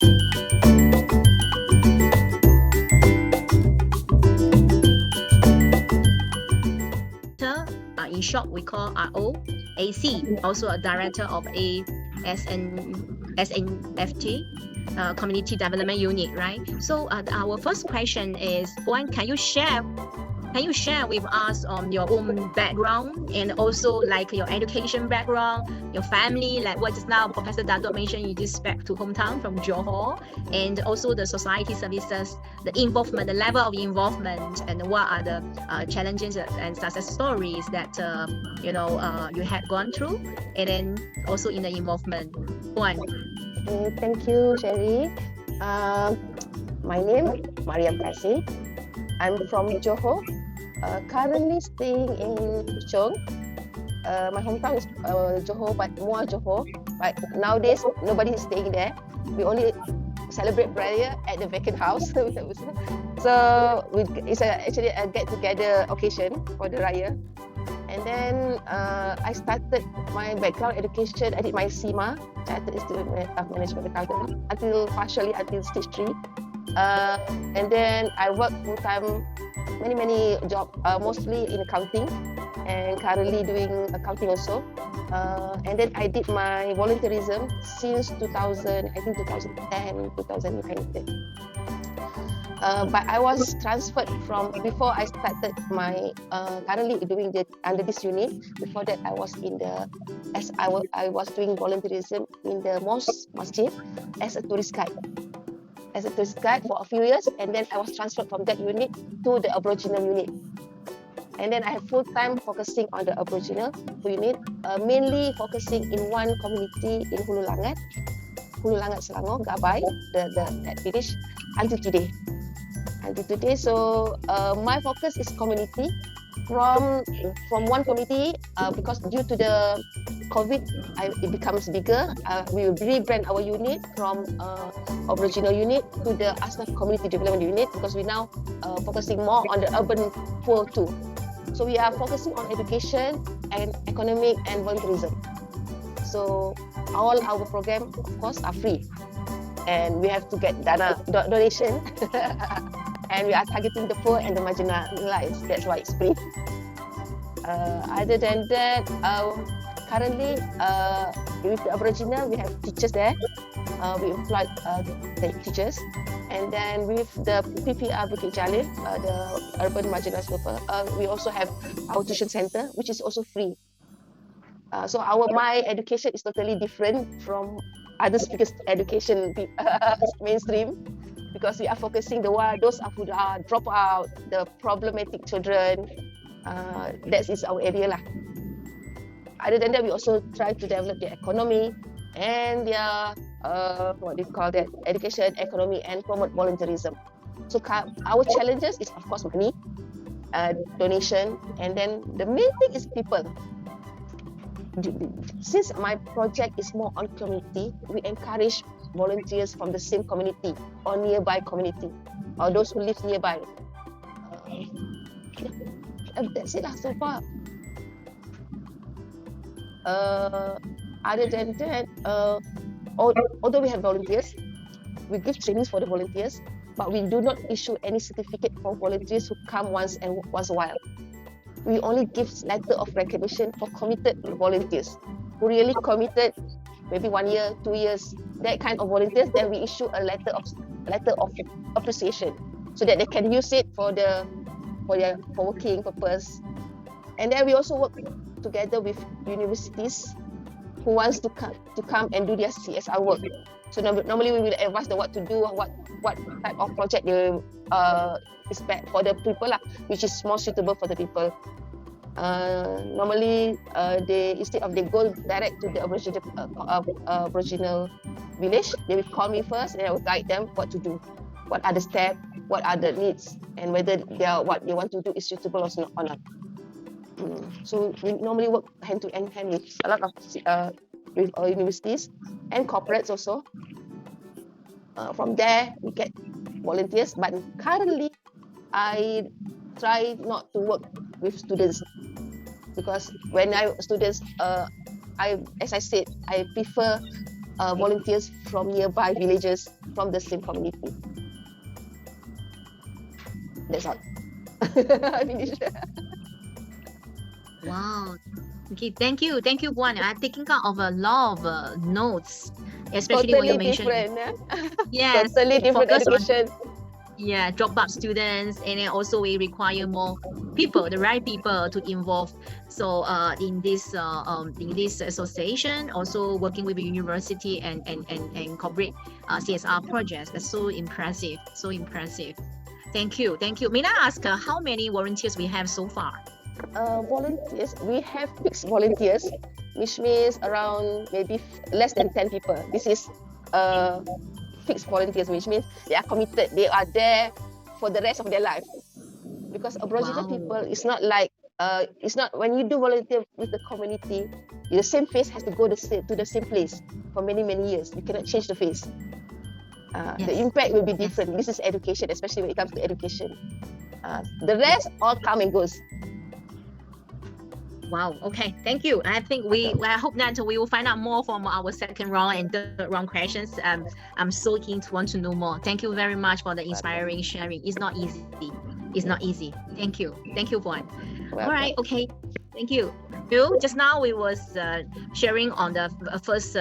In short, we call ROAC, also a director of a SNFT, Community Development Unit, right? So our first question is, one, can you share with us your own background and also like your education background, your family, like what just now Professor Dato mentioned, you just back to hometown from Johor, and also the society services, the involvement, the level of involvement, and what are the challenges and success stories that you had gone through, and then also in the involvement. One. Thank you, Sherry. My name is Mariam Kasih. I'm from Johor. Currently staying in Chong. My hometown is Johor, but Muar Johor. But nowadays, nobody is staying there. We only celebrate prayer at the vacant house. So it's actually a get-together occasion for the Raya. And then I started my background education. I did my CIMA, Chartered Institute of Management Accountant, partially until stage 3. And then I worked full-time, many jobs, mostly in accounting, and currently doing accounting also. And then I did my volunteerism since 2010, 2009. But I was transferred from, before I started my currently doing under this unit. Before that, I was I was doing volunteerism in the mosque masjid as a tourist guide. For a few years, and then I was transferred from that unit to the Aboriginal unit. And then I have full-time focusing on the Aboriginal unit, mainly focusing in one community in Hulu Langat, Selangor, Gabai, that village, until today. So my focus is community. From one community, because due to the COVID, it becomes bigger. We will rebrand our unit from Aboriginal unit to the Asnaf Community Development Unit, because we now focusing more on the urban poor too. So we are focusing on education and economic and volunteerism. So all our programs, of course, are free, and we have to get donation. And we are targeting the poor and the marginalized. That's why it's free. Other than that, currently with the Aboriginal, we have teachers there. We employ teachers. And then with the PPR Bukit Jalil, the urban marginalized people, we also have our tuition center, which is also free. So my education is totally different from other speakers' education mainstream, because we are focusing those who are drop out, the problematic children. That is our area lah. Other than that, we also try to develop the economy and their education, economy, and promote volunteerism. So our challenges is, of course, money, donation, and then the main thing is people. Since my project is more on community, we encourage volunteers from the same community or nearby community, or those who live nearby. That's it so far. Other than that, although we have volunteers, we give trainings for the volunteers, but we do not issue any certificate for volunteers who come once a while. We only give letter of recognition for committed volunteers who really committed, maybe 1 year, 2 years, that kind of volunteers. Then we issue a letter of appreciation, so that they can use it for working purpose. And then we also work together with universities who wants to come and do their CSR work. So normally we will advise them what to do, what type of project they expect for the people which is more suitable for the people. Normally, instead of they go direct to the Aboriginal village, they will call me first, and I will guide them what to do, what are the steps, what are the needs, and whether what they want to do is suitable or not. So we normally work hand with a lot of with universities and corporates also. From there, we get volunteers, but currently, I try not to work with students, because when students, as I said, I prefer volunteers from nearby villages from the same community. That's all. I finished. Wow. Okay, thank you, Guan. I'm taking out of a lot of notes, especially when you Totally mentioned. different. Yes, Totally different focus on education. drop-out students, and then also we require more people, the right people to involve. So in this association, also working with the university and corporate CSR projects. That's so impressive, so impressive. Thank you. May I ask how many volunteers we have so far? Volunteers, we have fixed volunteers, which means around maybe less than 10 people. This is fixed volunteers, which means they are committed. They are there for the rest of their life. Because Aboriginal Wow. people, it's not like it's not when you do volunteer with the community, the same face has to go to the same place for many years. You cannot change the face. Yes. The impact will be different. This is education, especially when it comes to education. The rest all come and goes. Wow. Okay. Thank you. I think I hope that we will find out more from our second round and third round questions. I'm so keen to want to know more. Thank you very much for the inspiring sharing. It's not easy. Thank you, Guan. All right. Okay. Thank you. Just now we was sharing on the first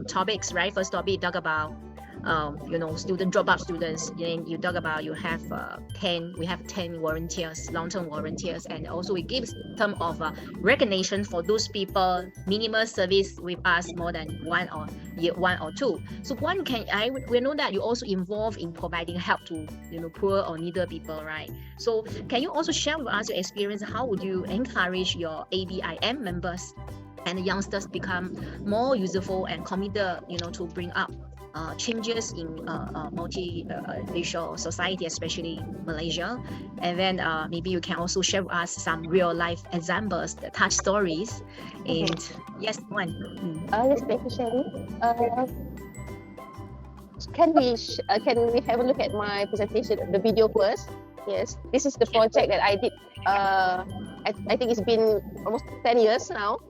topics, right? First topic talk about dropout students. Then you talk about you have 10 volunteers, long-term volunteers, and also we give term of recognition for those people minimal service with us more than one or two. So we know that you also involved in providing help to poor or needy people, right? So can you also share with us your experience? How would you encourage your ABIM members and the youngsters become more useful and committed to bring up changes in multi-racial society, especially Malaysia? And then maybe you can also share with us some real life examples, the touch stories. And yes, one. Yes, thank you, Shelly. Can we have a look at my presentation, the video first? Yes, this is the project that I did. I think it's been almost 10 years now,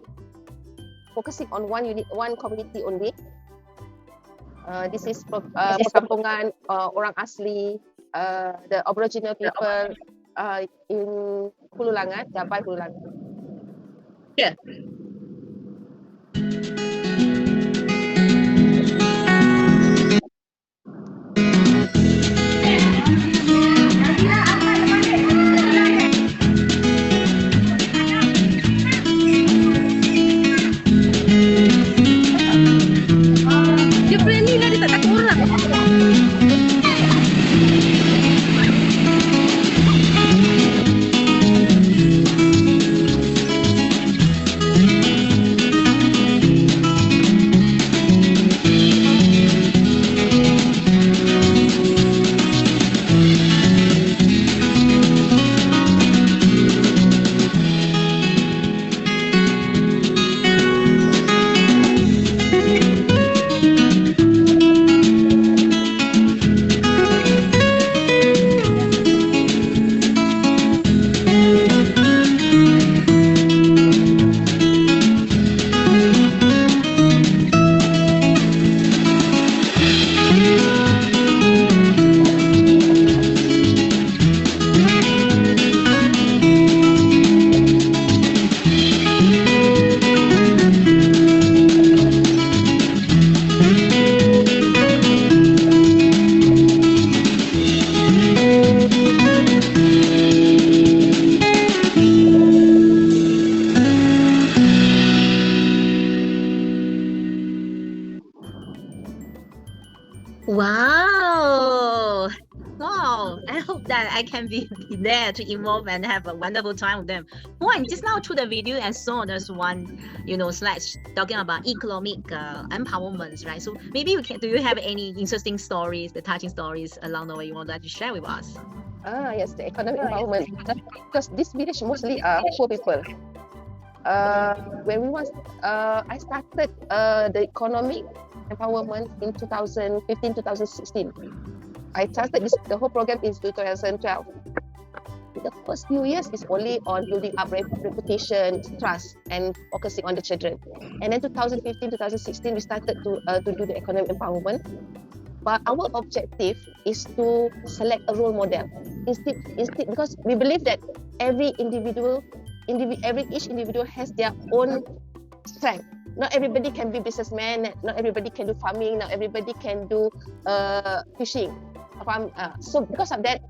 focusing on one community only. This is perkampungan orang asli, the Aboriginal people in Hulu Langat, Jabai Hulu Langat. Yeah. Wow, I hope that I can be there to involve and have a wonderful time with them. One, just now through the video I saw there's one, slides talking about economic empowerment, right? So maybe do you have any interesting stories, the touching stories along the way you would like to share with us? Yes, the economic empowerment. Because this village mostly are poor people. When I started the economic empowerment in 2015, 2016. I started the whole program in 2012. the first few years is only on building up reputation, trust, and focusing on the children. And then 2015, 2016, we started to do the economic empowerment. But our objective is to select a role model. Instead, because we believe that each individual has their own strength. Not everybody can be businessman. Not everybody can do farming. Not everybody can do fishing. So because of that,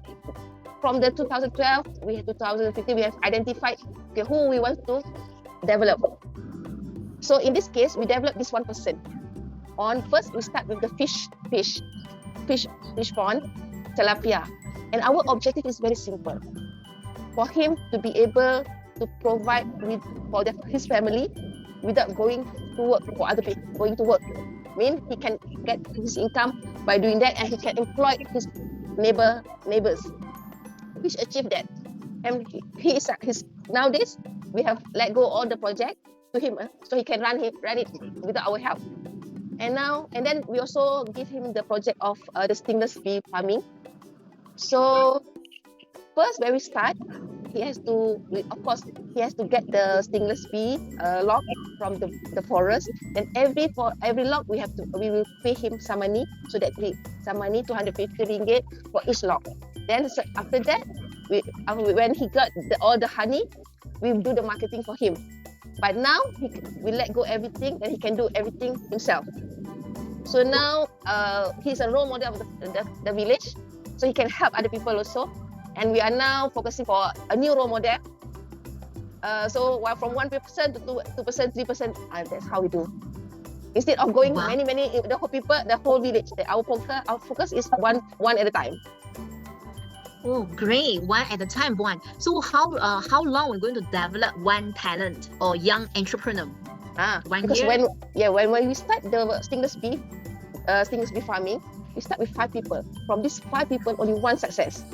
from the 2012, we have 2015, we have identified who we want to develop. So in this case, we develop this one person. First, we start with the fish pond, tilapia. And our objective is very simple. For him to be able to provide for his family without going to work for other people, going to work. He can get his income by doing that, and he can employ his neighbors, which achieve that. And he's nowadays we have let go all the project to him, so he can run it without our help. And then we also give him the project of the stingless bee farming. So first, when we start, he has to get the stingless bee log from the forest. Then every log we will pay him some money, 250 ringgit for each log. Then after that, when he got all the honey, we do the marketing for him. But now we let go everything, and he can do everything himself. So now he's a role model of the village, so he can help other people also. And we are now focusing for a new role model. So from 1% to 2%, 3%, that's how we do. Instead of going many, the whole village. Our focus is one at a time. Oh, great! One at a time, one. So how long we're going to develop one talent or young entrepreneur? Because year? when we start the stingless bee farming, we start with 5 people. From these 5 people, only one success.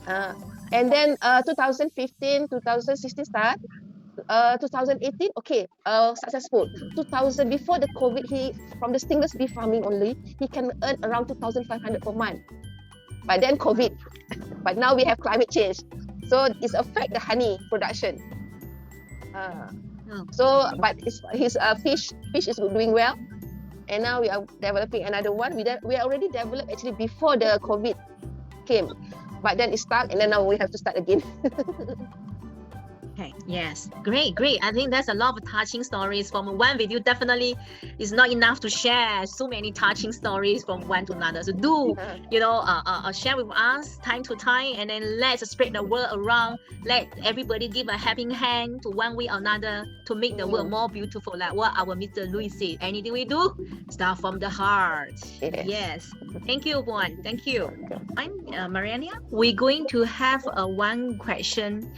And then 2015, 2016 start. 2018, successful. 2000 before the COVID, from the stingless bee farming only, he can earn around 2,500 per month. But then COVID. But now we have climate change, so it's affect the honey production. So, but his fish is doing well, and now we are developing another one. We already developed actually before the COVID came, but then it stuck, and then now we have to start again. Okay, yes, great. I think that's a lot of touching stories from one video. Definitely is not enough to share so many touching stories from one to another. So do, share with us time to time, and then let's spread the word around. Let everybody give a helping hand to one way or another to make the world more beautiful. Like what our Mr. Louis said, anything we do, start from the heart. Yes. Thank you, Puan. Thank you. I'm Mariana. We're going to have one question.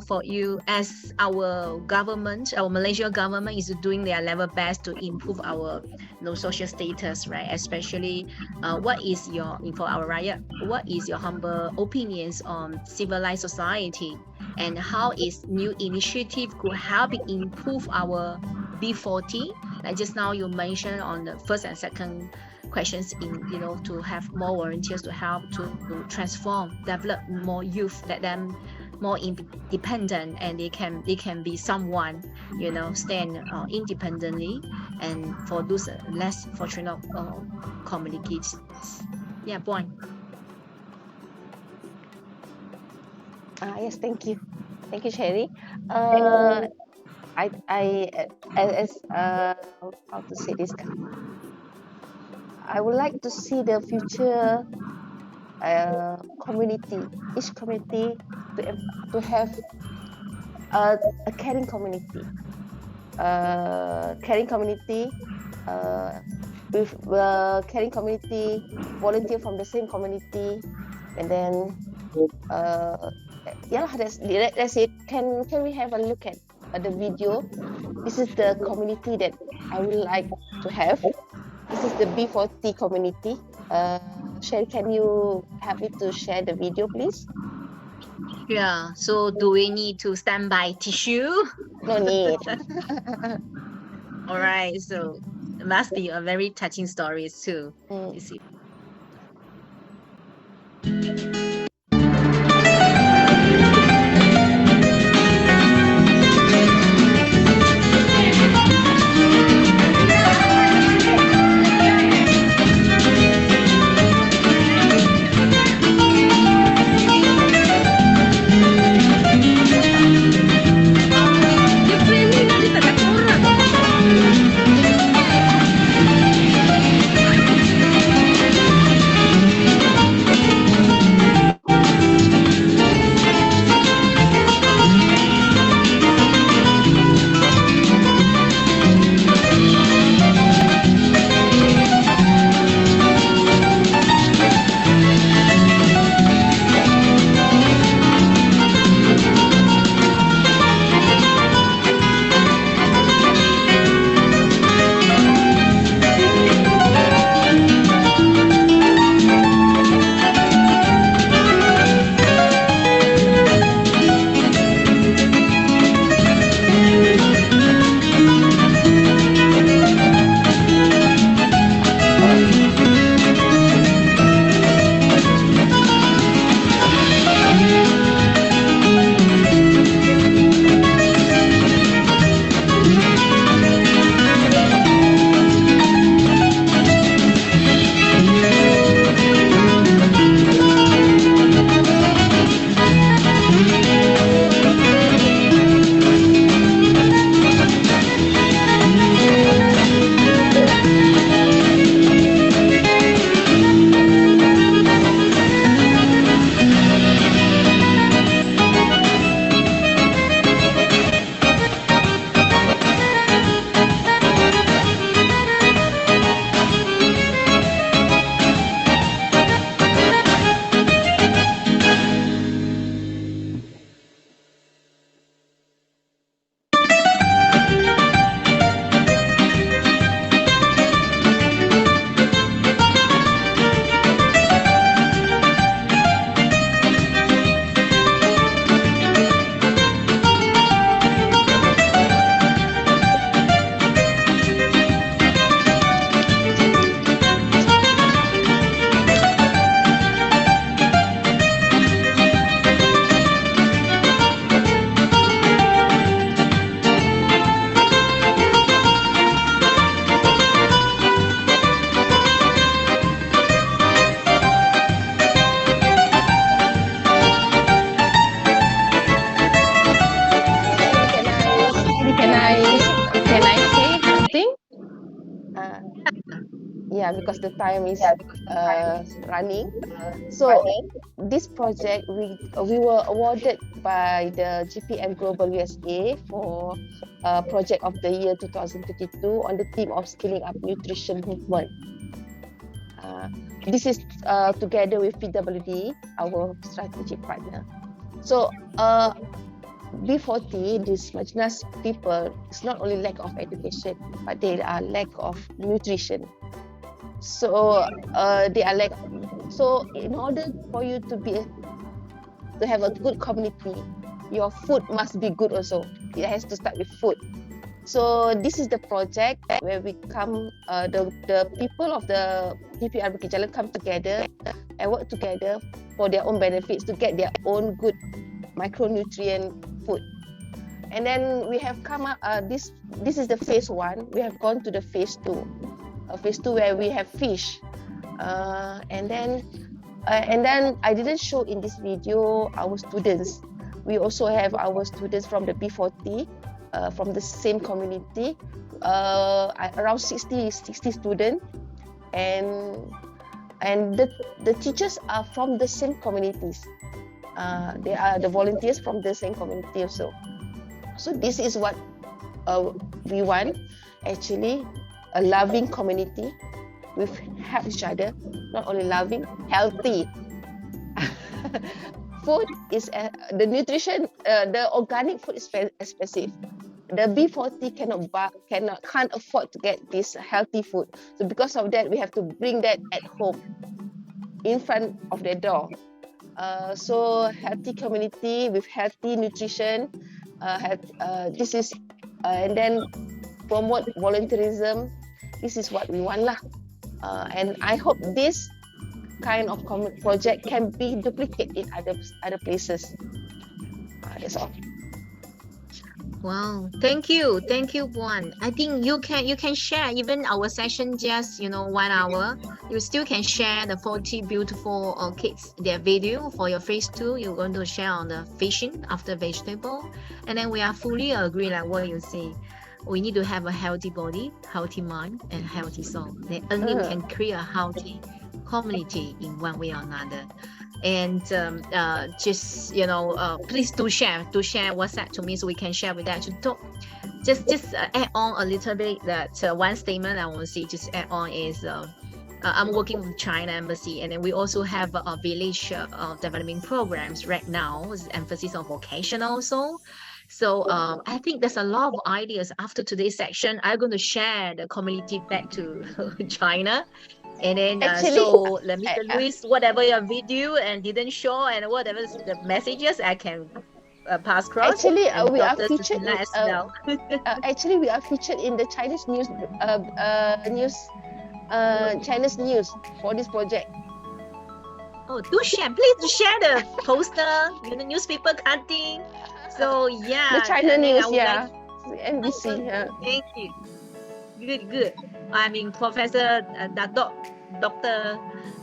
For you, as our government, our Malaysia government is doing their level best to improve our social status, right? Especially, what is for our rakyat? What is your humble opinions on civilized society, and how is new initiative could help improve our B40? Like just now you mentioned on the first and second questions to have more volunteers to help to transform, develop more youth, let them more independent, and they can be someone stand independently, and for those less fortunate communities. Yeah, Puan. Yes, thank you, Sherry. How to say this? I would like to see the future community, each community to have a caring community, with caring community, volunteer from the same community, and then that's it. Can we have a look at the video? This is the community that I would like to have. This is the B40 community. Sherry, can you help me to share the video, please? Yeah. So do we need to stand by tissue? No need. All right. So it must be a very touching stories too. You see. yeah, because the time is running. So this project, we were awarded by the GPM Global USA for Project of the Year 2022 on the theme of scaling up nutrition movement. This is together with PWD, our strategic partner. So B40, these marginalized people, it's not only lack of education, but they are lack of nutrition. So they are like, so in order for you to have a good community, your food must be good also. It has to start with food. So this is the project where we come, the people of the TPR Bukit Jalan come together and work together for their own benefits to get their own good micronutrient food. And then we have come up, this is the phase 1. We have gone to the phase 2. Phase 2 where we have fish. And then I didn't show in this video our students. We also have our students from the B40, from the same community, around 60 students, and the teachers are from the same communities. They are the volunteers from the same community also. So this is what we want, actually, a loving community. We help each other, not only loving, healthy. Food is the nutrition, the organic food is expensive. The B40 can't afford to get this healthy food. So because of that, we have to bring that at home, in front of their door. So healthy community with healthy nutrition. This is and then promote volunteerism. This is what we want lah. And I hope this kind of project can be duplicated in other places. That's all. Wow, thank you, Puan. I think you can share even our session just 1 hour. You still can share the 40 beautiful kids their video for your phase 2. You're going to share on the fishing after vegetable, and then we are fully agree like what you say. We need to have a healthy body, healthy mind, and healthy soul. Then only we can create a healthy community in one way or another. And just please do share WhatsApp to me so we can share with that. Just add on a little bit that one statement I want to see. Just add on is I'm working with China Embassy, and then we also have a village development programs right now with emphasis on vocational also. So I think there's a lot of ideas. After today's section, I'm going to share the community back to China. And then so let me Luis, whatever your video and didn't show, and whatever the messages I can pass across. Actually, we are featured. Actually, we are featured in the Chinese news, Chinese news for this project. Oh, do share! Please share the poster, newspaper cutting. So yeah, the China news, like, NBC. Yeah. Thank you. Good. I mean, Professor Dr.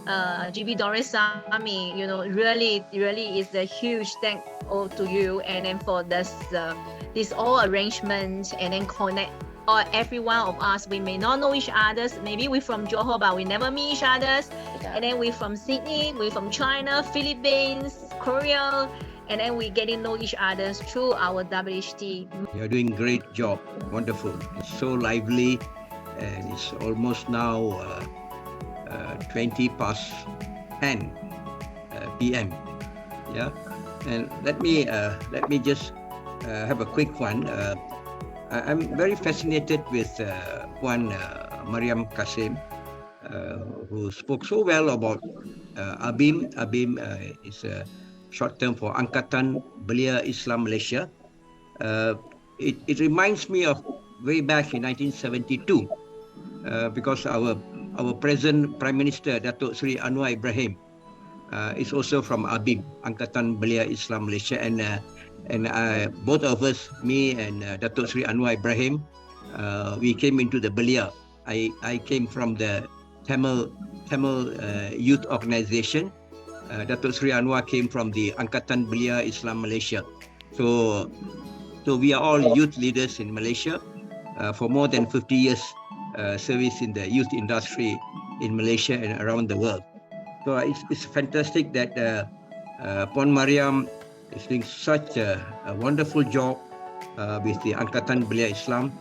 GB Doraisamy, really is a huge thank all to you, and then for this all arrangement, and then connect every one of us. We may not know each others. Maybe we from Johor, but we never meet each others. Yeah. And then we from Sydney, we from China, Philippines, Korea. And then we getting to know each other through our WHT. You're doing great job. Wonderful. It's so lively, and it's almost now 20 past 10 p.m. Yeah, and let me just have a quick one. I'm very fascinated with one Mariam Kasim, who spoke so well about ABIM. ABIM is a short term for Angkatan Belia Islam Malaysia. It reminds me of way back in 1972, because our present Prime Minister Datuk Seri Anwar Ibrahim is also from ABIM, Angkatan Belia Islam Malaysia, and both of us, me and Datuk Seri Anwar Ibrahim, we came into the Belia. I came from the Tamil youth organization. Datuk Seri Anwar came from the Angkatan Belia Islam Malaysia. So we are all youth leaders in Malaysia for more than 50 years service in the youth industry in Malaysia and around the world. So it's fantastic that Puan Mariam is doing such a wonderful job with the Angkatan Belia Islam,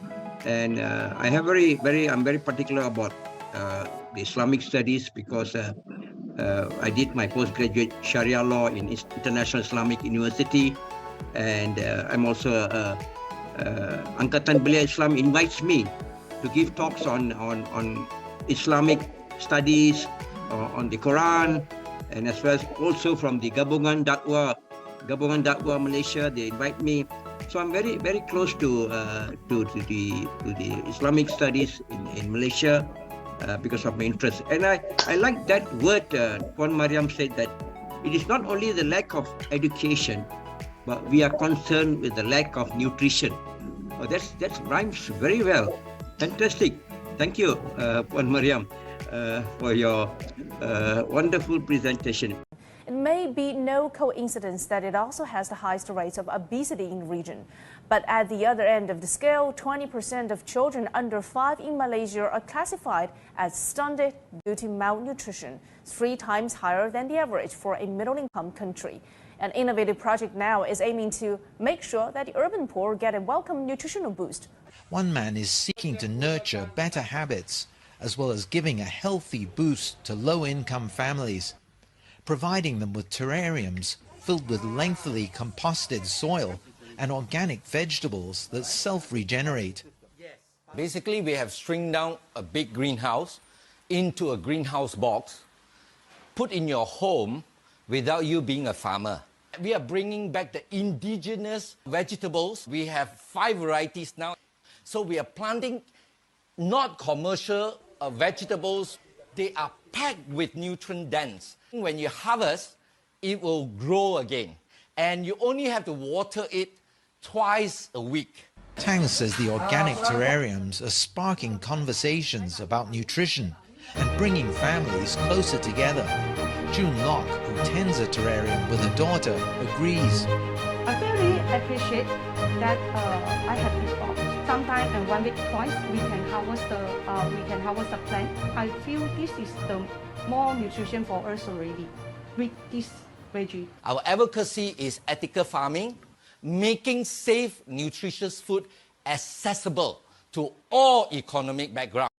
and I'm very particular about the Islamic studies because I did my postgraduate Sharia law in International Islamic University, and I'm also Angkatan Belia Islam invites me to give talks on Islamic studies, on the Quran, and as well as also from the Gabungan Dakwah Malaysia. They invite me, so I'm very close to the Islamic studies in Malaysia because of my interest. And I like that word Puan Mariam said, that it is not only the lack of education, but we are concerned with the lack of nutrition. Oh, that rhymes very well. Fantastic. Thank you, Puan Mariam, for your wonderful presentation. It may be no coincidence that it also has the highest rates of obesity in the region. But at the other end of the scale, 20% of children under 5 in Malaysia are classified as stunted due to malnutrition, 3 times higher than the average for a middle-income country. An innovative project now is aiming to make sure that the urban poor get a welcome nutritional boost. One man is seeking to nurture better habits, as well as giving a healthy boost to low-income families, providing them with terrariums filled with lengthily composted soil and organic vegetables that self-regenerate. Basically, we have shrink down a big greenhouse into a greenhouse box, put in your home without you being a farmer. We are bringing back the indigenous vegetables. We have 5 varieties now. So we are planting not commercial vegetables. They are packed with nutrient dense. When you harvest, it will grow again. And you only have to water it twice a week. Tang says the organic terrariums are sparking conversations about nutrition and bringing families closer together. June Locke, who tends a terrarium with her daughter, agrees. I really appreciate that I have this box. Sometimes and 1 week twice we can harvest the plant. I feel this is the more nutrition for us already with this veggie. Our advocacy is ethical farming, making safe, nutritious food accessible to all economic backgrounds.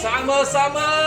Sama-sama